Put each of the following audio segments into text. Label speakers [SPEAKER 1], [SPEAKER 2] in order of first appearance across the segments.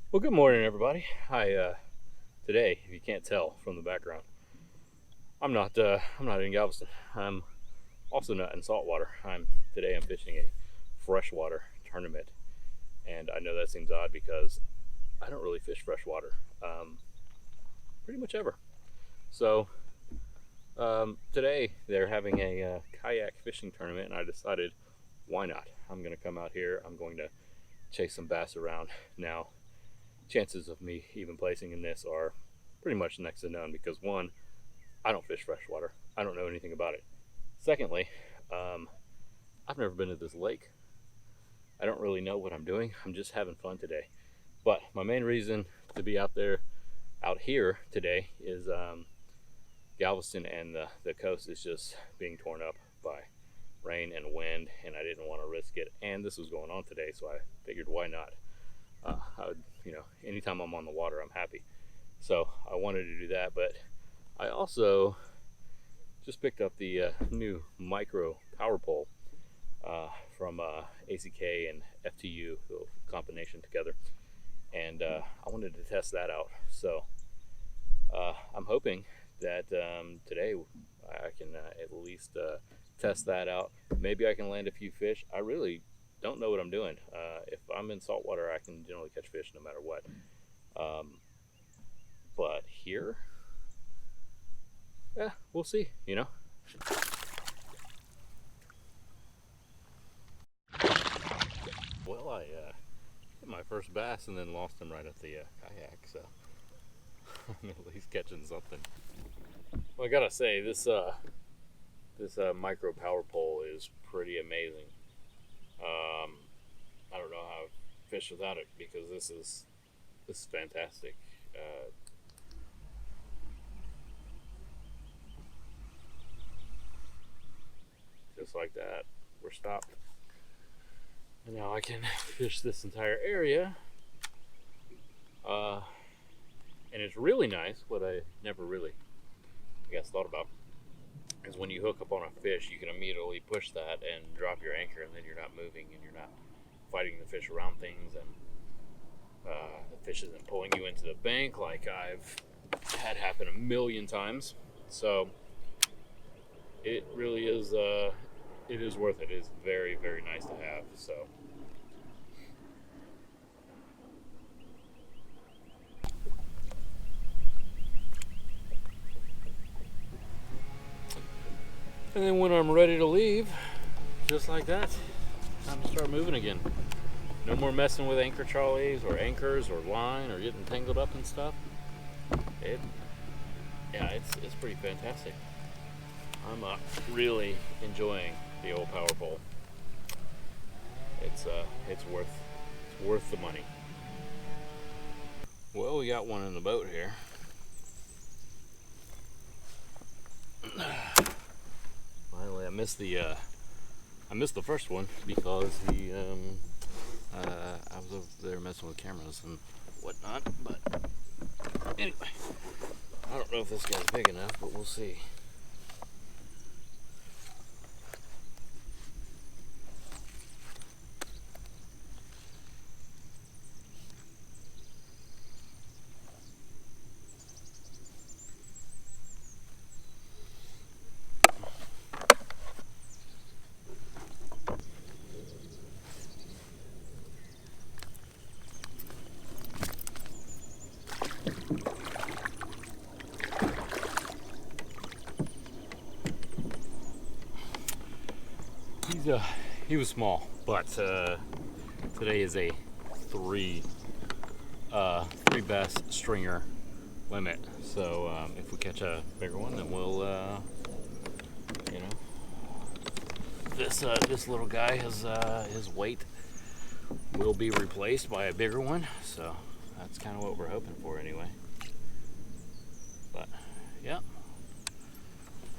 [SPEAKER 1] Well, good morning, everybody. Today, if you can't tell from the background, I'm not in Galveston. I'm also not in saltwater. I'm fishing a freshwater tournament, and I know that seems odd because I don't really fish freshwater, pretty much ever. So today they're having a kayak fishing tournament, and I decided, why not? I'm going to come out here. I'm going to chase some bass around. Now, chances of me even placing in this are pretty much next to none because one, I don't fish freshwater. I don't know anything about it. Secondly, um, I've never been to this lake. I don't really know what I'm doing. I'm just having fun today. But my main reason to be out here today, is Galveston and the coast is just being torn up by rain and wind, and I didn't want to risk it. And this was going on today, so I figured, why not? I would, anytime I'm on the water, I'm happy. So I wanted to do that, but I also just picked up the new micro power pole from ACK and FTU, the combination together, and I wanted to test that out. So I'm hoping that today I can at least test that out. Maybe I can land a few fish. I really don't know what I'm doing. If I'm in saltwater, I can generally catch fish no matter what. But here, yeah, we'll see, Well, I hit my first bass and then lost him right at the kayak, so I'm at least catching something. Well, I gotta say, this micro power pole is pretty amazing. I don't know how to fish without it because this is fantastic. Uh, just like that, we're stopped. And now I can fish this entire area. Uh, and it's really nice. What I never really, I guess, thought about is when you hook up on a fish, you can immediately push that and drop your anchor, and then you're not moving and you're not fighting the fish around things, and the fish isn't pulling you into the bank like I've had happen a million times. So it really is. It is worth it. It is very, very nice to have. So. And then when I'm ready to leave, just like that, time to start moving again. No more messing with anchor trolleys or anchors or line or getting tangled up and stuff. It's pretty fantastic. I'm really enjoying the old power pole. It's worth the money. Well, we got one in the boat here. Finally, I missed the first one because I was over there messing with cameras and whatnot. But anyway, I don't know if this guy's big enough, but we'll see. He was small, but today is a three bass stringer limit. So if we catch a bigger one, then we'll this little guy has his weight will be replaced by a bigger one. So that's kind of what we're hoping for anyway. But yeah,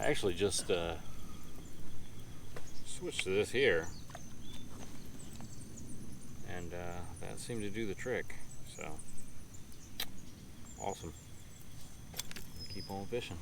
[SPEAKER 1] I actually just switch to this here, and that seemed to do the trick. So awesome. Keep on fishing.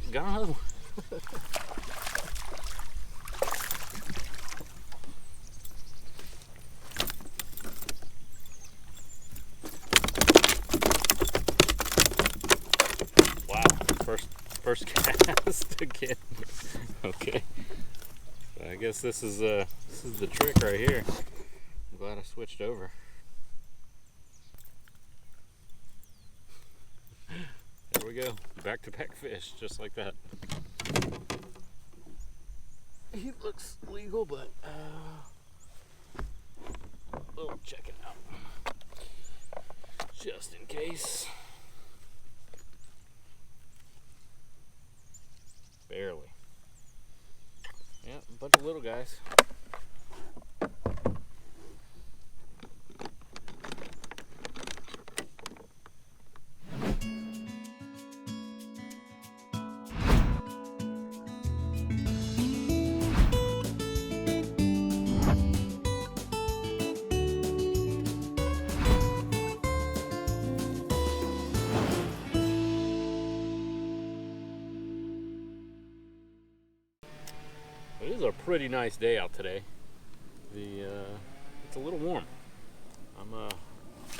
[SPEAKER 1] Go. Wow, first cast again. Okay. So I guess this is the trick right here. I'm glad I switched over. There we go. Back-to-back fish, just like that. He looks legal, but we'll check it out. Just in case. Barely. Yeah, a bunch of little guys. It is a pretty nice day out today. It's a little warm. I'm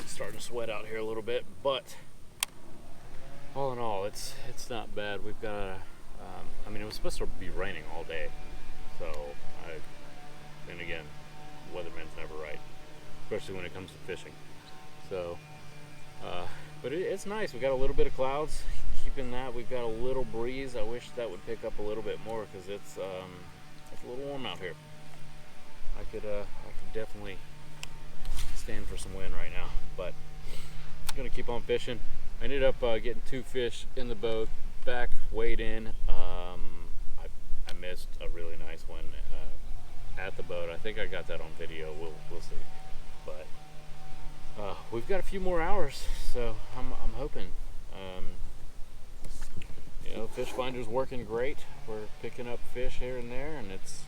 [SPEAKER 1] starting to sweat out here a little bit, but all in all, it's not bad. We've got I mean, it was supposed to be raining all day, so then again, weatherman's never right, especially when it comes to fishing. So, but it's nice. We got a little bit of clouds keeping that. We've got a little breeze. I wish that would pick up a little bit more because it's a little warm out here. I could definitely stand for some wind right now, but I'm gonna keep on fishing. I ended up getting 2 fish in the boat, back, weighed in. I missed a really nice one at the boat. I think I got that on video. We'll see. But we've got a few more hours, so I'm hoping. You know, Fish Finder's working great. We're picking up fish here and there, and it's,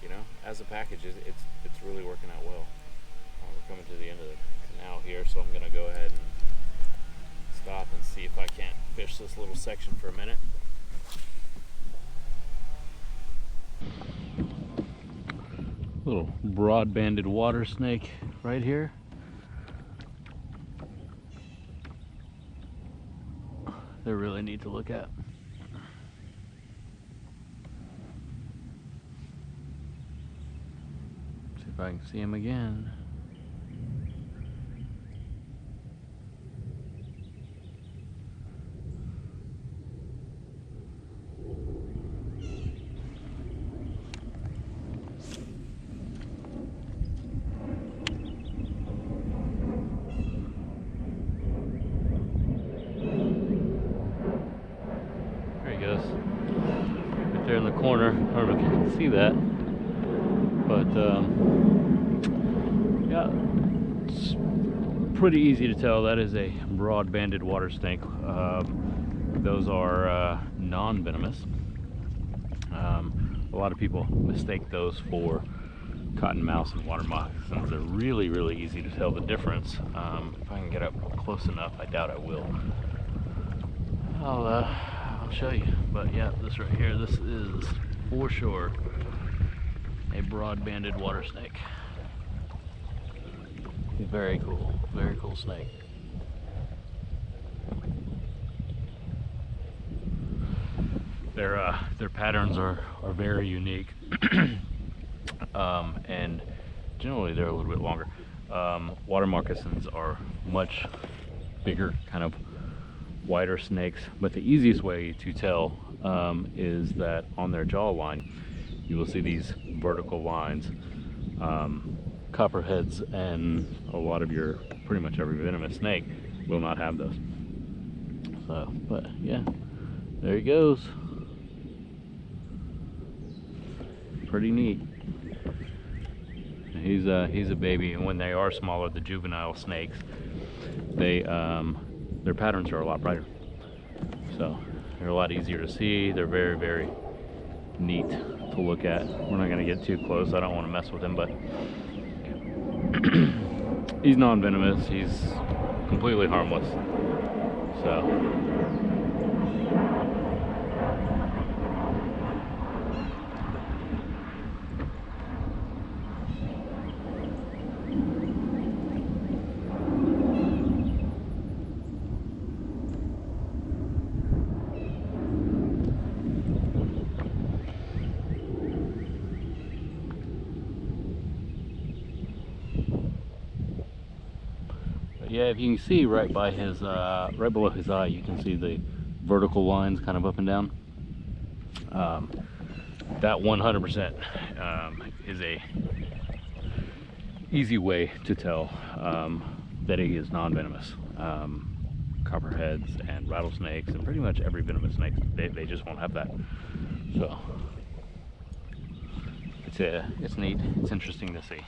[SPEAKER 1] you know, as a package, it's really working out well. We're coming to the end of the canal here, so I'm gonna go ahead and stop and see if I can't fish this little section for a minute. Little broad-banded water snake right here. They're really neat to look at. See if I can see him again. Right there in the corner. I don't know if you can see that, but yeah, it's pretty easy to tell that is a broad-banded water snake. Those are non-venomous. A lot of people mistake those for cottonmouths and water moccasins. They're really, really easy to tell the difference. If I can get up close enough, I doubt I will. I'll show you, but yeah, this right here, this is for sure a broad-banded water snake. Very cool snake. Their patterns are very unique, and generally they're a little bit longer. Water moccasins are much bigger, kind of wider snakes, but the easiest way to tell is that on their jawline you will see these vertical lines. Copperheads and a lot of your, pretty much every venomous snake will not have those. So, but yeah, there he goes. Pretty neat. He's a baby, and when they are smaller, the juvenile snakes, their patterns are a lot brighter, so they're a lot easier to see. They're very, very neat to look at. We're not going to get too close. I don't want to mess with him, but he's non-venomous. He's completely harmless. So Yeah, if you can see right by his, right below his eye, you can see the vertical lines kind of up and down. That 100% is a easy way to tell that he is non-venomous. Copperheads and rattlesnakes and pretty much every venomous snake, they just won't have that. So it's neat. It's interesting to see.